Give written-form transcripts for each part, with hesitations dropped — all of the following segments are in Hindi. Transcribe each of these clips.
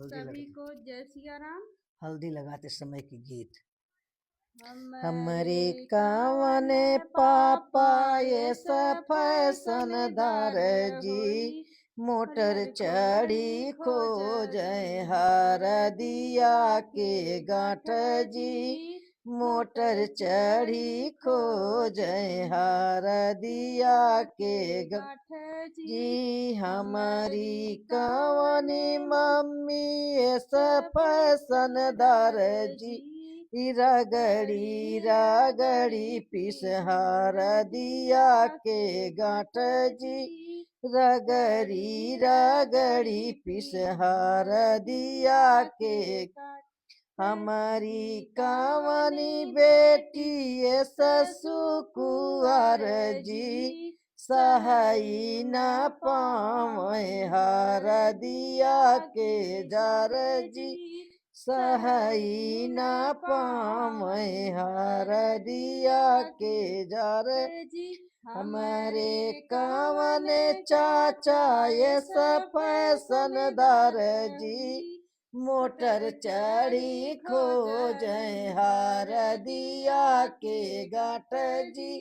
सभी को जय सिया राम। हल्दी लगाते समय की गीत। हमरे कावन पापा ये फैशनदार जी, मोटर चढ़ी खो जय हार दिया के गांठ जी, मोटर चढ़ी खो जय हार दिया के गांठ जी। हमारी कवनी मम्मी ऐसा फैशनदार जी, रगड़ी रगड़ी पिसहार दिया के गांठ जी, रगड़ी रगड़ी पिसहार दिया के। हमारी कावनी बेटी ससु कुआर जी, सहाई न पावे हार दिया के जार जी, सहाई न पावे हार दिया के जार जी। हमारे कावन चाचा ये फैशनदार जी, मोटर चढ़ी खो जय हार दिया के गांठ जी,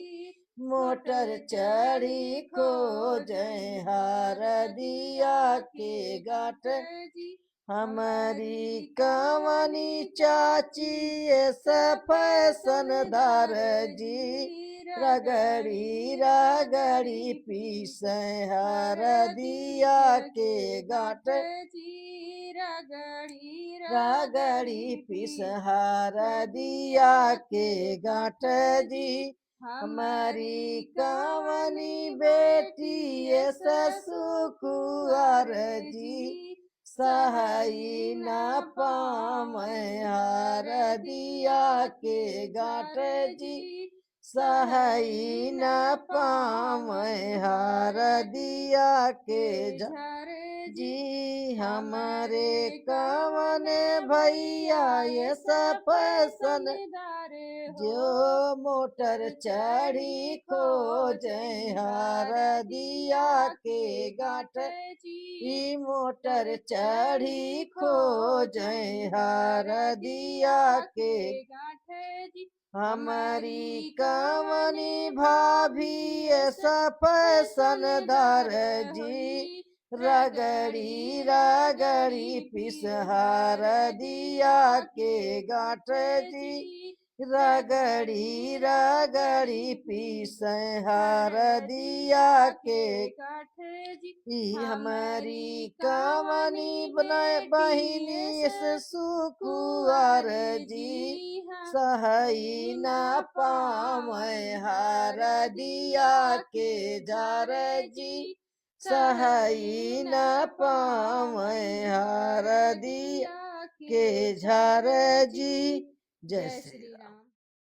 मोटर चढ़ी खो जय हार दिया के गांठ जी। हमारी कवनी चाची ऐसा फैशनदार जी, रगड़ी रगड़ी पीसे हार दिया के गांठ जी, रगड़ी रगड़ी पिसहार दिया के गांठ जी। हमारी कवनी बेटी ससु कुआर जी, सहाई न पावे हार दिया के गांठ जी, सहाई न पावे हार दिया के जार जी। हमारे कवन भैया ये फैशनदार जो, मोटर चढ़ी खो जय हार दिया के गांठ जी, मोटर चढ़ी खो जय हार दिया के गांठ जी। हमारी कवनी भाभी ऐसा फैशनदार जी, रगड़ी रगड़ी पिसहार दिया के गांठ जी, रगड़ी रगड़ी पिसहार दिया के गांठ जी। हमारी कवनी बनाए बहिनी ससु कुआर जी, सहाई न पावे हार दिया के जार जी, सहाई न पावे हार दिया के झार जी। जय श्री